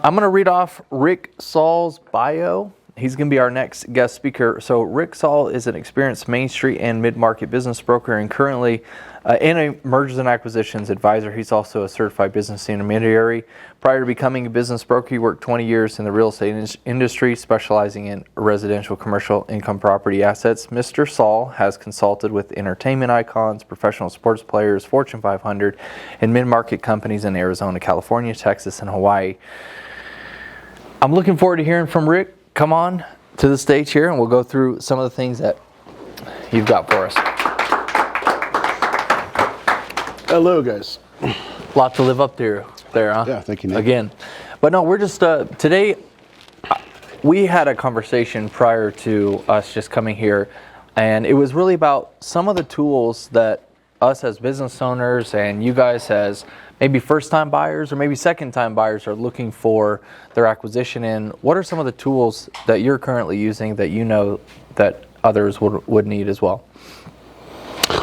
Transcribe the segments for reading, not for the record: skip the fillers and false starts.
I'm going to read off Rick Saul's bio. He's going to be our next guest speaker. So Rick Saul is an experienced Main Street and mid-market business broker and currently in a mergers and acquisitions advisor. He's also a certified business intermediary. Prior to becoming a business broker, he worked 20 years in the real estate industry, specializing in residential, commercial, income property assets. Mr. Saul has consulted with entertainment icons, professional sports players, Fortune 500, and mid-market companies in Arizona, California, Texas, and Hawaii. I'm looking forward to hearing from Rick. Come on to the stage here and we'll go through some of the things that you've got for us. Hello, guys. A lot to live up to there, huh? Yeah, thank you, Nick. Again. But no, we're just, today, we had a conversation prior to us just coming here, and it was really about some of the tools that us as business owners and you guys as maybe first-time buyers or maybe second-time buyers are looking for their acquisition in. What are some of the tools that you're currently using that you know that others would need as well?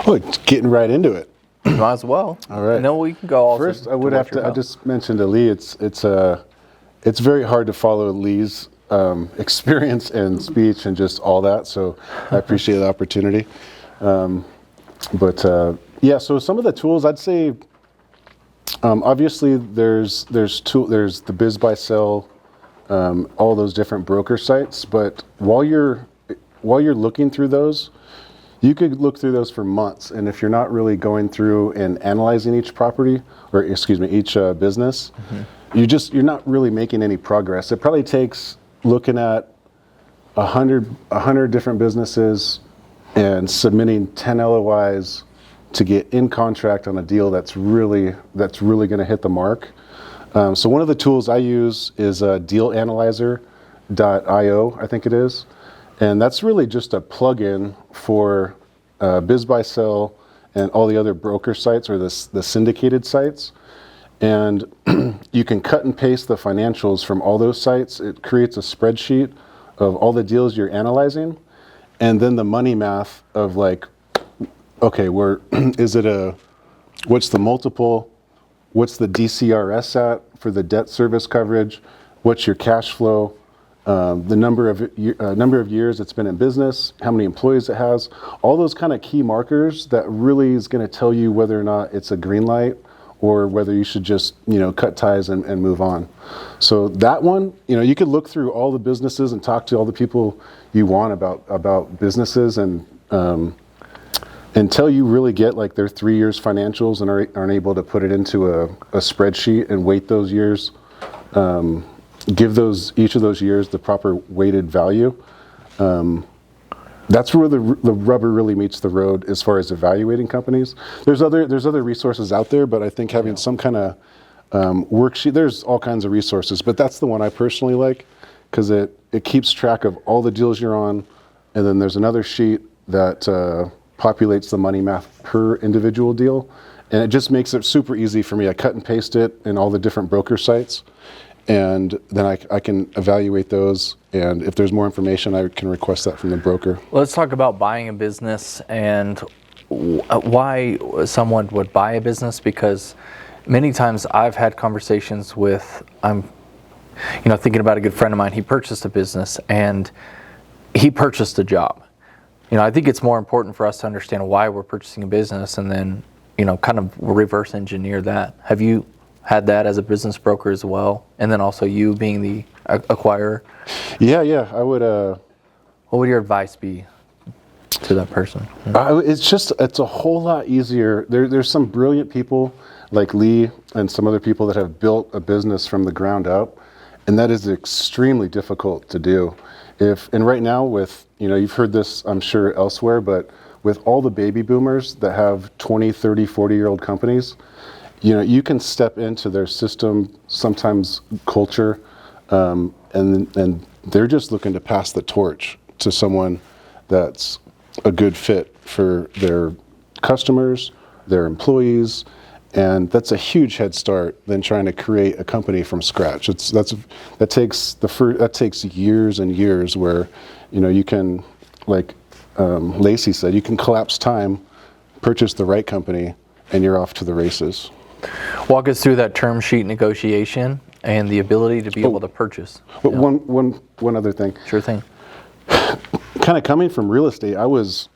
Well, getting right into it. Might as well. All right. No, we can go all. First, I would have to. I just mentioned to Lee. It's very hard to follow Lee's experience and speech and just all that. So I appreciate the opportunity. Yeah. So some of the tools I'd say. Obviously, there's the Biz Buy Sell, all those different broker sites. But while you're looking through those, you could look through those for months. And if you're not really going through and analyzing each property, or each business, you're not really making any progress. It probably takes looking at 100 different businesses and submitting 10 LOIs to get in contract on a deal that's really going to hit the mark. So one of the tools I use is dealanalyzer.io, I think it is, and that's really just a plugin for Biz Buy Sell and all the other broker sites or the syndicated sites. And you can cut and paste the financials from all those sites. It creates a spreadsheet of all the deals you're analyzing, and then the money math of like, okay, what's the multiple? What's the DCRS at for the debt service coverage? What's your cash flow? The number of years it's been in business, how many employees it has, all those kind of key markers that really is going to tell you whether or not it's a green light or whether you should just, cut ties and move on. So that one, you could look through all the businesses and talk to all the people you want about businesses and until you really get like their 3 years financials and aren't able to put it into a spreadsheet and weight those years, give each of those years the proper weighted value. That's where the rubber really meets the road as far as evaluating companies. There's other resources out there, but I think having some kind of worksheet, there's all kinds of resources, but that's the one I personally like because it keeps track of all the deals you're on, and then there's another sheet that populates the money math per individual deal, and it just makes it super easy for me. I cut and paste it in all the different broker sites, and then I can evaluate those, and if there's more information, I can request that from the broker. Let's talk about buying a business and why someone would buy a business, because many times I've had conversations with, thinking about a good friend of mine. He purchased a business and he purchased a job. I think it's more important for us to understand why we're purchasing a business and then, kind of reverse engineer that. Have you had that as a business broker as well? And then also you being the acquirer? Yeah, I would. What would your advice be to that person? It's a whole lot easier. There's some brilliant people like Lee and some other people that have built a business from the ground up, and that is extremely difficult to do. And right now with, you've heard this, I'm sure, elsewhere, but with all the baby boomers that have 20, 30, 40-year-old companies, you can step into their system, sometimes culture, and they're just looking to pass the torch to someone that's a good fit for their customers, their employees, and that's a huge head start than trying to create a company from scratch. That takes years and years where, you can, like Lacey said, you can collapse time, purchase the right company, and you're off to the races. Walk us through that term sheet negotiation and the ability to be able to purchase. But one other thing. Sure thing. Kind of coming from real estate, I was,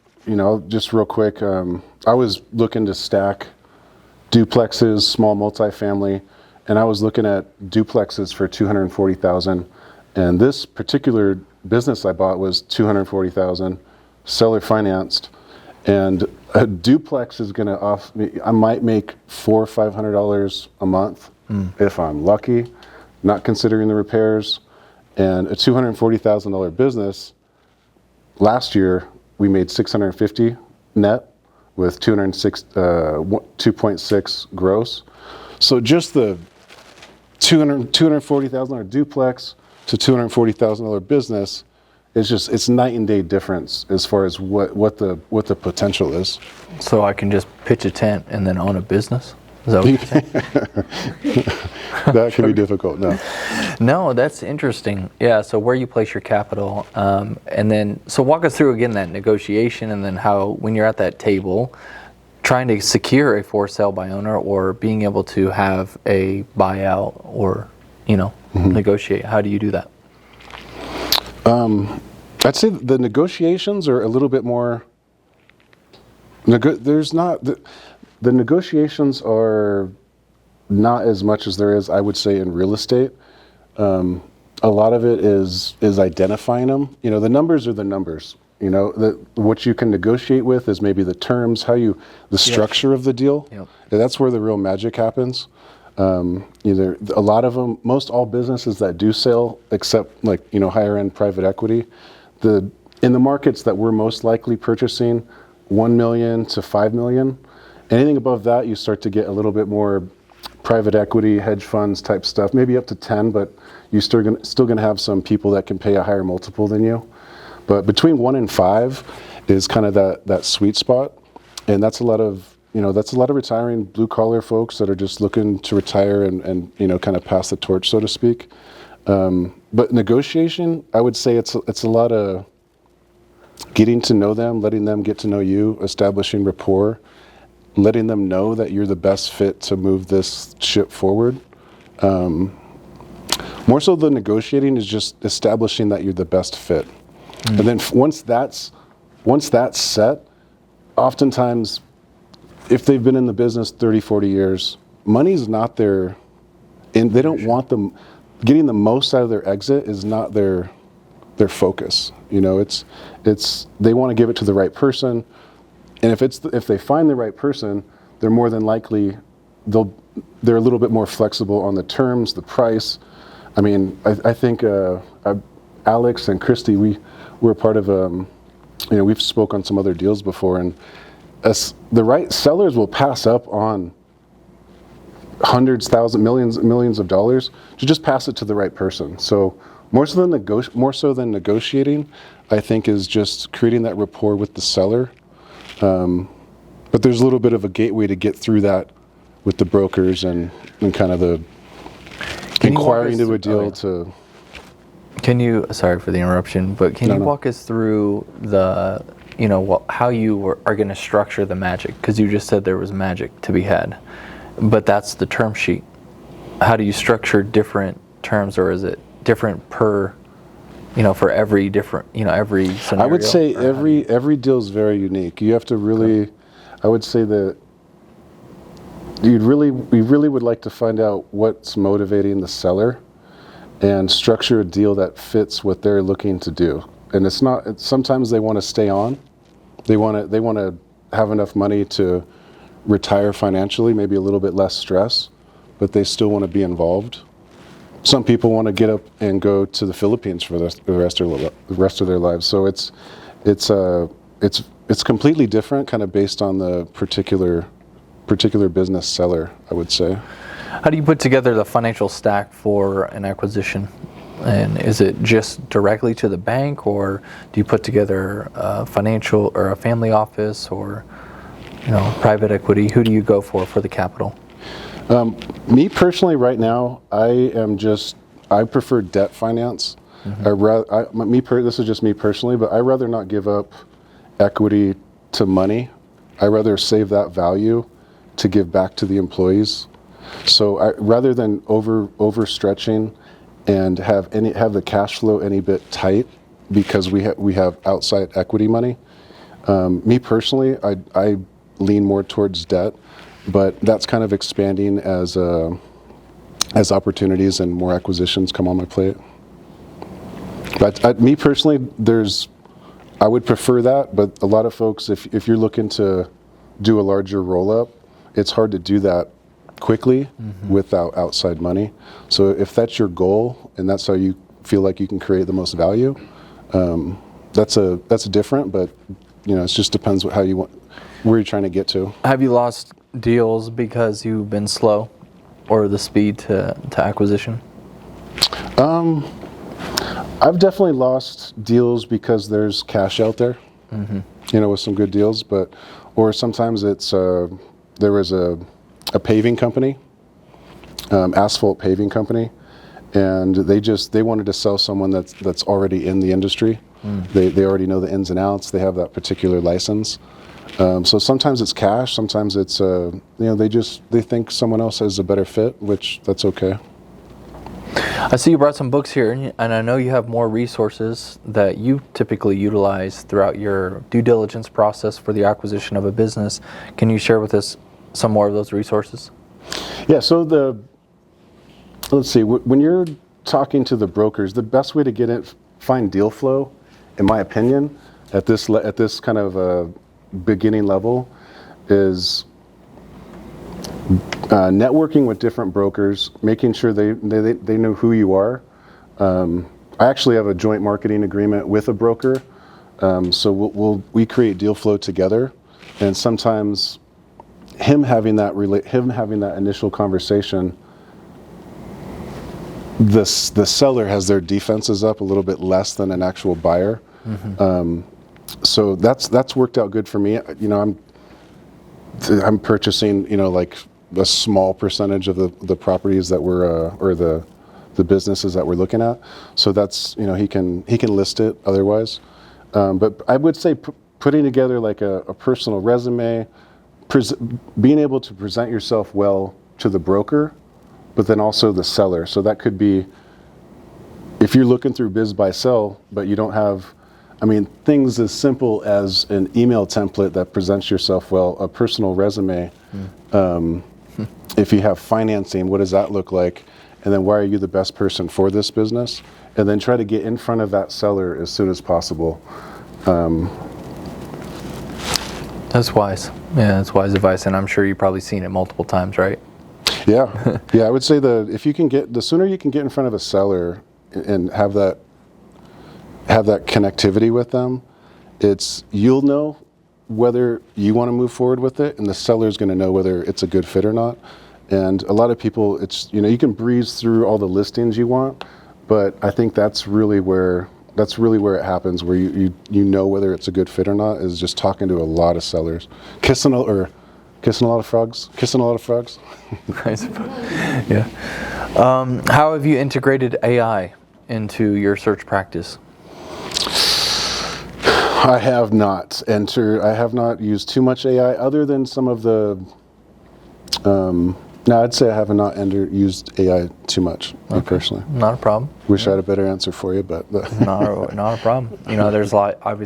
just real quick, I was looking to stack duplexes, small multifamily, and I was looking at duplexes for $240,000. And this particular business I bought was $240,000, seller financed, and a duplex is going to offer me. I might make $400 or $500 a month if I'm lucky, not considering the repairs. And a $240,000 business. Last year we made $650 net with 2.6 gross. So just the $240,000 duplex to $240,000 business, it's night and day difference as far as what the potential is. So I can just pitch a tent and then own a business? Is that what you're saying? That can be difficult. No, that's interesting. Yeah. So where you place your capital, and then so walk us through again that negotiation, and then how when you're at that table, trying to secure a for sale by owner or being able to have a buyout or negotiate. How do you do that? I'd say the negotiations are a little bit more. The negotiations are not as much as there is, I would say, in real estate. A lot of it is identifying them. The numbers are the numbers. What you can negotiate with is maybe the terms, the structure of the deal. Yep. That's where the real magic happens. A lot of them, most all businesses that do sell, except higher end private equity, in the markets that we're most likely purchasing, 1 million to 5 million. Anything above that, you start to get a little bit more private equity, hedge funds type stuff, maybe up to 10, but you're still going to have some people that can pay a higher multiple than you. But between 1 and 5 is kind of that sweet spot, and that's a lot of retiring blue collar folks that are just looking to retire and kind of pass the torch, so to speak. But negotiation, I would say it's a lot of getting to know them, letting them get to know you, establishing rapport, letting them know that you're the best fit to move this ship forward. More so than negotiating is just establishing that you're the best fit. And then once that's set, oftentimes, if they've been in the business 30, 40 years, money's not their, and they don't want them, getting the most out of their exit is not their focus. It's they want to give it to the right person. And if they find the right person, they're more than likely, they're a little bit more flexible on the terms, the price. I mean, I think Alex and Christy, we're part of, we've spoke on some other deals before, and the right sellers will pass up on hundreds, thousands, millions of dollars to just pass it to the right person. So more so than negotiating, I think is just creating that rapport with the seller. But there's a little bit of a gateway to get through that with the brokers and kind of the inquiring into a deal to. Can you, sorry for the interruption, but can you walk us through the, how you are going to structure the magic? Because you just said there was magic to be had, but that's the term sheet. How do you structure different terms, or is it different per, for every different, every scenario? I would say every deal is very unique. You have to really, I would say that we really would like to find out what's motivating the seller and structure a deal that fits what they're looking to do. And sometimes they want to stay on. They want to have enough money to retire financially, maybe a little bit less stress, but they still want to be involved. Some people want to get up and go to the Philippines for the rest of their lives. So it's completely different, kind of based on the particular business seller, I would say. How do you put together the financial stack for an acquisition? And is it just directly to the bank, or do you put together a financial or a family office, or private equity? Who do you go for the capital? Me personally, right now, I prefer debt finance. Mm-hmm. This is just me personally, but I'd rather not give up equity to money. I'd rather save that value to give back to the employees. So rather than overstretching and have the cash flow any bit tight because we have outside equity money. Me personally, I lean more towards debt, but that's kind of expanding as opportunities and more acquisitions come on my plate. But me personally, I would prefer that, but a lot of folks, if you're looking to do a larger roll-up, it's hard to do that quickly without outside money. So if that's your goal and that's how you feel like you can create the most value, that's different, but it just depends how you want, where you're trying to get to. Have you lost deals because you've been slow, or the speed to acquisition? I've definitely lost deals because there's cash out there, with some good deals, or sometimes it's there was a paving company, asphalt paving company, and they wanted to sell someone that's already in the industry. They already know the ins and outs. They have that particular license. So sometimes it's cash. Sometimes it's they think someone else has a better fit, which that's okay. I see you brought some books here, and I know you have more resources that you typically utilize throughout your due diligence process for the acquisition of a business. Can you share with us some more of those resources? Yeah, so let's see, when you're talking to the brokers, the best way to find deal flow, in my opinion, at this kind of beginning level, is networking with different brokers, making sure they know who you are. I actually have a joint marketing agreement with a broker, so we create deal flow together, and sometimes him having that initial conversation, the seller has their defenses up a little bit less than an actual buyer. So that's worked out good for me. I'm purchasing like a small percentage of the properties that we're or the businesses that we're looking at. So that's he can list it otherwise. But I would say putting together like a personal resume, being able to present yourself well to the broker, but then also the seller. So that could be, if you're looking through Biz Buy Sell, but you don't have, things as simple as an email template that presents yourself well, a personal resume. If you have financing, what does that look like? And then why are you the best person for this business? And then try to get in front of that seller as soon as possible. That's wise. Yeah, that's wise advice, and I'm sure you've probably seen it multiple times, right? Yeah, I would say the sooner you can get in front of a seller and have that connectivity with them, you'll know whether you want to move forward with it, and the seller's going to know whether it's a good fit or not. And a lot of people, you can breeze through all the listings you want, but I think that's really where it happens, where you know whether it's a good fit or not, is just talking to a lot of sellers, kissing a lot of frogs. Yeah. How have you integrated AI into your search practice? I have not used too much AI other than some of the. No, I'd say I have not used AI too much, me personally. Not a problem. Wish I had a better answer for you, but not a problem. There's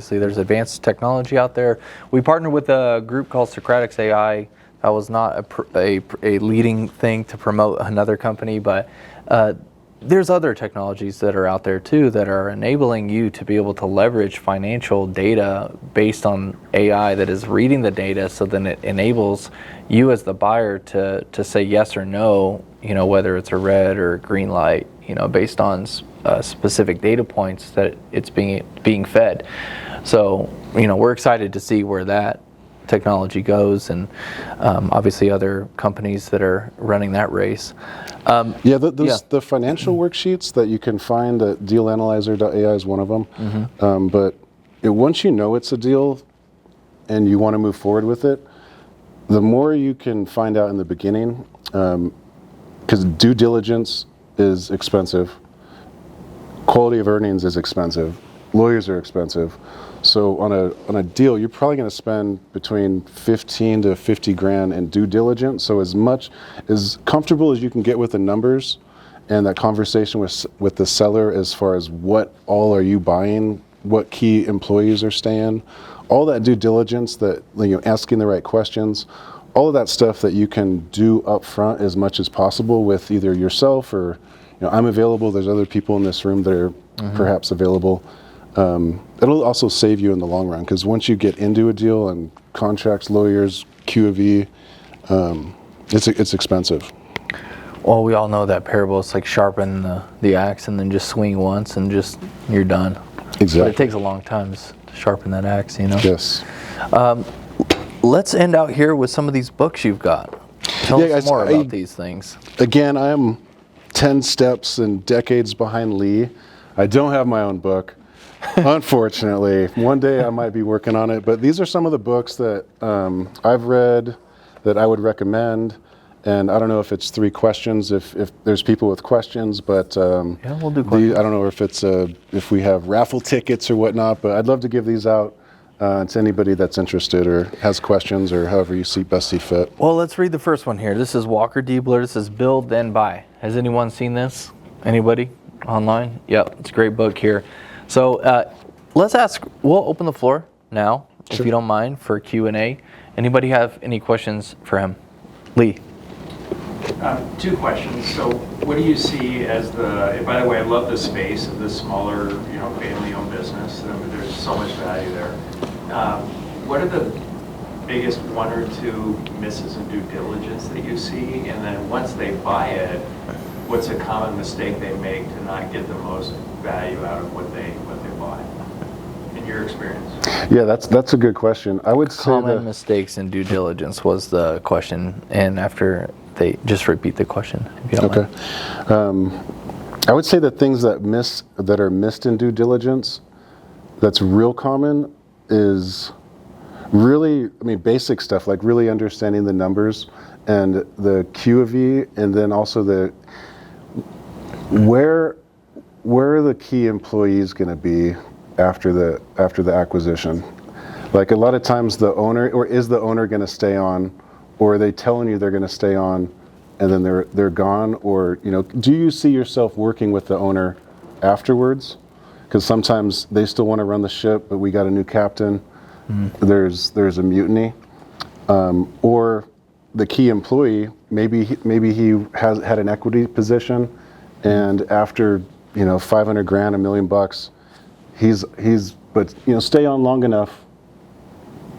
there's advanced technology out there. We partnered with a group called Socratic's AI. That was not a leading thing to promote another company, but there's other technologies that are out there too that are enabling you to be able to leverage financial data based on AI that is reading the data, so then it enables you as the buyer to say yes or no, whether it's a red or a green light, based on specific data points that it's being fed. So, we're excited to see where that technology goes, and obviously other companies that are running that race. The financial worksheets that you can find at dealanalyzer.ai is one of them. But once you know it's a deal and you want to move forward with it, the more you can find out in the beginning, because due diligence is expensive, quality of earnings is expensive, lawyers are expensive. So on a deal, you're probably going to spend between 15 to 50 grand in due diligence. So as comfortable as you can get with the numbers and that conversation with the seller as far as what all are you buying, what key employees are staying, all that due diligence, that asking the right questions, all of that stuff that you can do up front as much as possible with either yourself or I'm available. There's other people in this room that are perhaps available. It'll also save you in the long run, because once you get into a deal and contracts, lawyers, Q of E, it's expensive. Well, we all know that parable. It's like sharpen the axe and then just swing once and just you're done. Exactly. But it takes a long time to sharpen that axe, Yes. Let's end out here with some of these books you've got. Tell us more about these things. Again, I am 10 steps and decades behind Lee. I don't have my own book, unfortunately. One day I might be working on it, but these are some of the books that I've read that I would recommend. And I don't know if it's 3 questions, if there's people with questions, but yeah, we'll do questions. I don't know if it's if we have raffle tickets or whatnot, but I'd love to give these out to anybody that's interested or has questions, or however you best see fit. Well, let's read the first one here. This is Walker Diebler. This is Build Then Buy. Has anyone seen this? Anybody online? Yep, it's a great book here. So let's ask. We'll open the floor now, if you don't mind, for Q&A. Anybody have any questions for him? Lee. 2 questions. So what do you see as by the way, I love the space of this smaller, family-owned business. There's so much value there. What are the biggest 1 or 2 misses in due diligence that you see? And then once they buy it, what's a common mistake they make to not get the most value out of what they bought, in your experience? Yeah, that's a good question. I would say Common mistakes in due diligence was the question, and after they just repeat the question, if you don't mind. I would say that things that are missed in due diligence, that's real common, is really, basic stuff like really understanding the numbers and the Q of E, and then also where are the key employees going to be after the acquisition. Like a lot of times the owner, or is the owner going to stay on, or are they telling you they're going to stay on and then they're gone? Or do you see yourself working with the owner afterwards? Because sometimes they still want to run the ship, but we got a new captain. There's a mutiny, or the key employee, maybe he has had an equity position, and after 500 grand, $1 million, but stay on long enough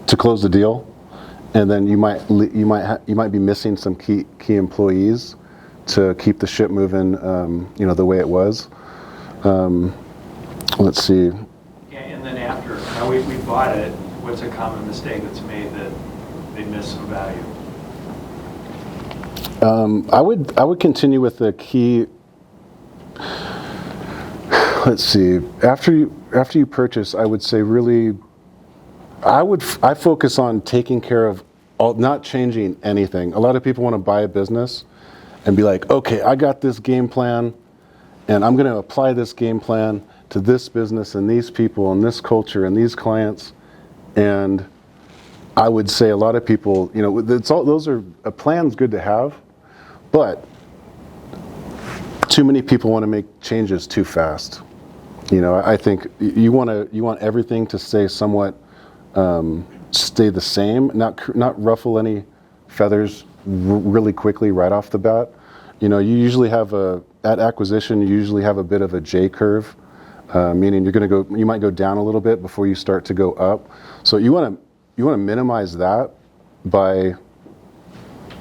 to close the deal, and then you might be missing some key employees to keep the ship moving, the way it was. Let's see. Yeah, and then after, now we bought it, what's a common mistake that's made that they miss some value? I would continue with the key. Let's see. After you purchase, I would say really, I focus on taking care of not changing anything. A lot of people want to buy a business and be like, okay, I got this game plan, and I'm going to apply this game plan to this business and these people and this culture and these clients. And I would say a lot of people, those are a plan's good to have, but too many people want to make changes too fast. I think you want everything to stay somewhat stay the same, not ruffle any feathers really quickly right off the bat. You usually have at acquisition, you usually have a bit of a J curve, meaning you might go down a little bit before you start to go up. So you want to minimize that by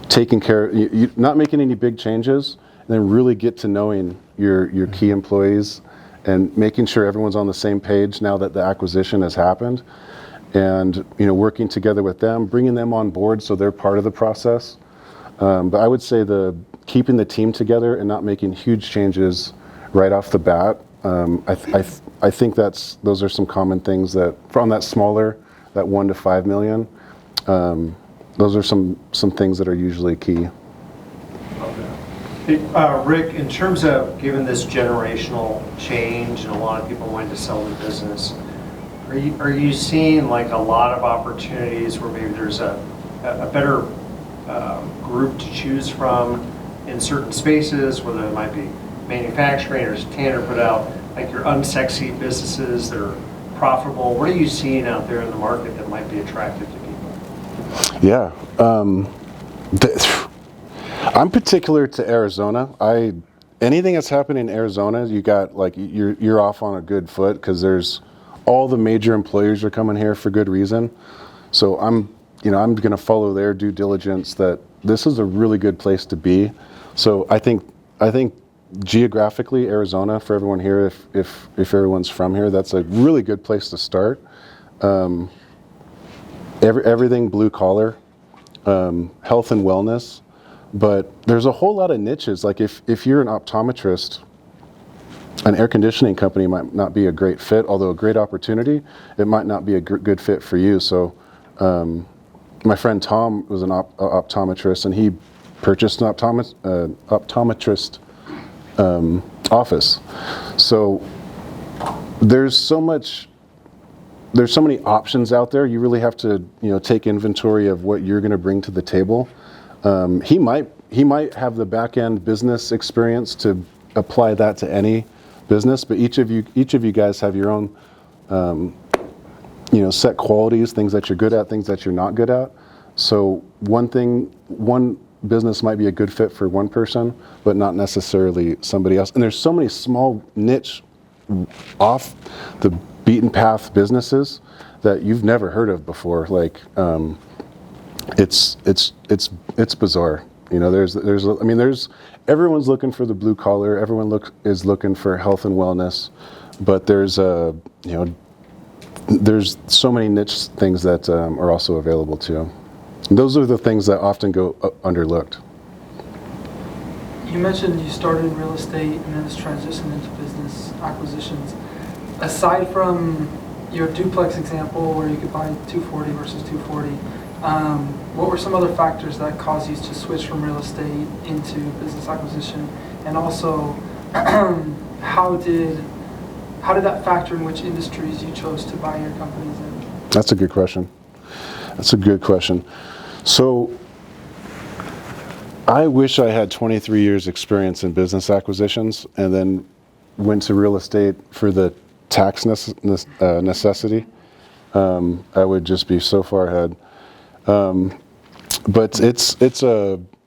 taking care, not making any big changes, and then really get to knowing your key employees and making sure everyone's on the same page now that the acquisition has happened, and working together with them, bringing them on board so they're part of the process. But I would say keeping the team together and not making huge changes right off the bat. I think those are some common things that from that smaller, that 1 to 5 million. Those are some things that are usually key. Okay. Rick, in terms of given this generational change and a lot of people wanting to sell their business, are you seeing like a lot of opportunities where maybe there's a better group to choose from in certain spaces, whether it might be manufacturing or as Tanner put out, like your unsexy businesses that are profitable? What are you seeing out there in the market that might be attractive to people? Yeah. I'm particular to Arizona. Anything that's happening in Arizona, you got like you're off on a good foot because there's all the major employers are coming here for good reason. So I'm going to follow their due diligence that this is a really good place to be. So I think geographically Arizona for everyone here, if everyone's from here, that's a really good place to start. Everything blue collar, health and wellness. But there's a whole lot of niches. Like if you're an optometrist, an air conditioning company might not be a great fit, although a great opportunity, it might not be a good fit for you. So my friend Tom was an optometrist, and he purchased an optometrist office. So there's so many options out there. You really have to take inventory of what you're going to bring to the table. He might have the back end business experience to apply that to any business, but each of you guys have your own set qualities, things that you're good at, things that you're not good at. So one business might be a good fit for one person, but not necessarily somebody else. And there's so many small niche off the beaten path businesses that you've never heard of before. Like it's bizarre. There's everyone's looking for the blue collar. Everyone is looking for health and wellness, but there's so many niche things that are also available too. And those are the things that often go underlooked. You mentioned you started in real estate and then it's transitioned into business acquisitions. Aside from your duplex example where you could buy 240 versus 240, what were some other factors that caused you to switch from real estate into business acquisition? And also, how did that factor in which industries you chose to buy your companies in? That's a good question. So I wish I had 23 years experience in business acquisitions and then went to real estate for the tax necessity. I would just be so far ahead. But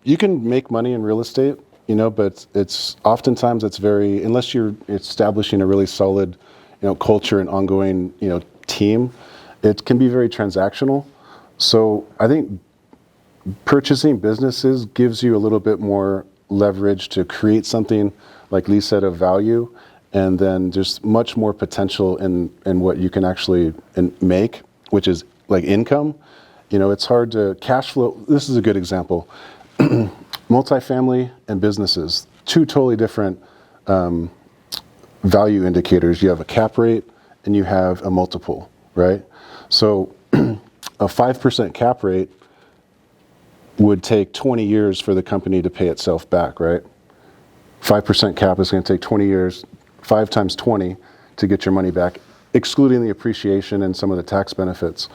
you can make money in real estate, but it's oftentimes unless you're establishing a really solid, culture and ongoing, team, it can be very transactional. So I think purchasing businesses gives you a little bit more leverage to create something, like Lee said, of value, and then there's much more potential in what you can actually make, which is like income. It's hard to cash flow. This is a good example. Multifamily and businesses, two totally different value indicators. You have a cap rate and you have a multiple, right? So a 5% cap rate would take 20 years for the company to pay itself back, right? 5% cap is going to take 20 years, 5 times 20 to get your money back, excluding the appreciation and some of the tax benefits.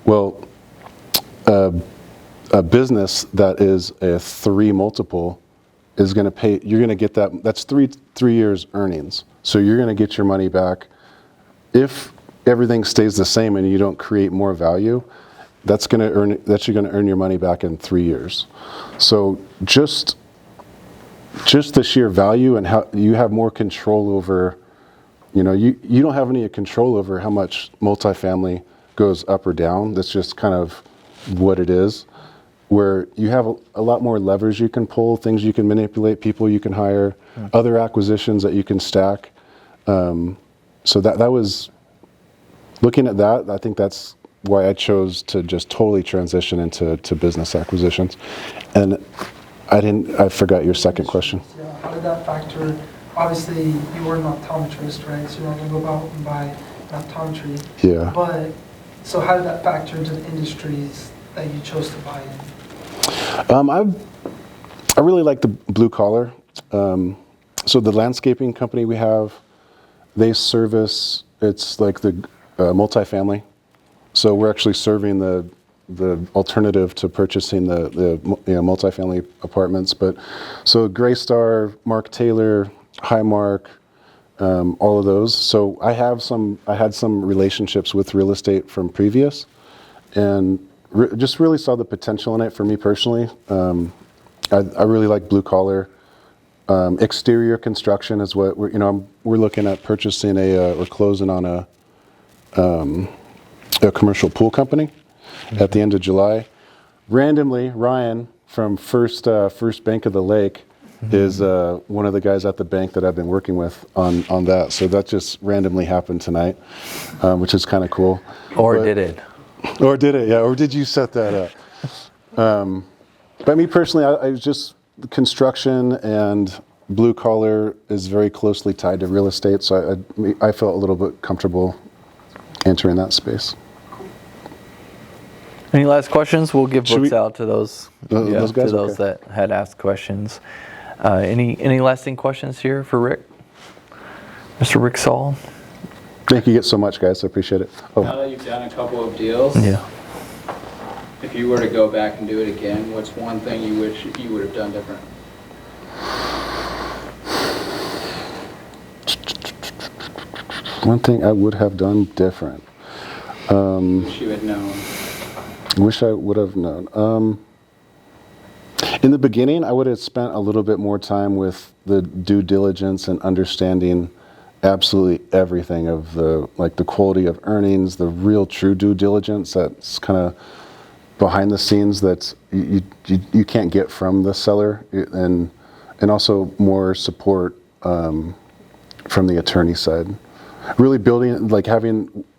Well, a business that is a 3 multiple is going to pay, you're going to get that's three years earnings. So you're going to get your money back. If everything stays the same and you don't create more value, you're going to earn your money back in 3 years. So just the sheer value and how you have more control over, you don't have any control over how much multifamily goes up or down. That's just kind of what it is, where you have a lot more levers you can pull, things you can manipulate, people you can hire, other acquisitions that you can stack. So that was, looking at that, I think that's why I chose to just totally transition into business acquisitions. And I forgot your second question. Yeah, how did that factor? Obviously, you were an optometrist, right? So you're not going to go out and buy an optometry. Yeah. But, so how did that factor into the industries that you chose to buy in? I really like the blue collar. So the landscaping company we have, they service, it's like the multifamily. So we're actually serving the alternative to purchasing the multifamily apartments. But so Graystar, Mark Taylor, Highmark, all of those. So I had some relationships with real estate from previous, and just really saw the potential in it for me personally. I really like blue collar. Exterior construction is what we're looking at purchasing we're closing on a commercial pool company at the end of July. Randomly, Ryan from First Bank of the Lake is one of the guys at the bank that I've been working with on that. So that just randomly happened tonight, which is kind of cool. Did it? Or did it? Yeah. Or did you set that up? But me personally, I was just construction and blue collar is very closely tied to real estate. So I felt a little bit comfortable entering that space. Any last questions? We'll give books out to those those guys? to those Okay. that had asked questions. Any lasting questions here for Rick? Mr. Rick Saul? Thank you so much, guys. I appreciate it. Now that you've done a couple of deals, Yeah. if you were to go back and do it again, what's one thing you wish you would have done different? One thing I would have done different. Wish you had known. Wish I would have known. In the beginning, I would have spent a little bit more time with the due diligence and understanding absolutely everything of the quality of earnings, the real true due diligence that's kind of behind the scenes that you can't get from the seller, and also more support from the attorney side. Really building,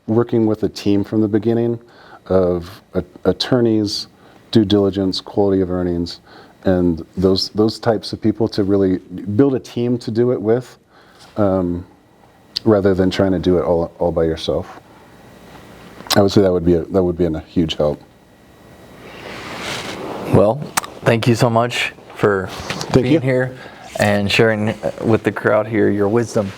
working with a team from the beginning of attorneys, due diligence, quality of earnings, and those types of people to really build a team to do it with, rather than trying to do it all by yourself. I would say that would be a huge help. Well, thank you so much for being here and sharing with the crowd here your wisdom.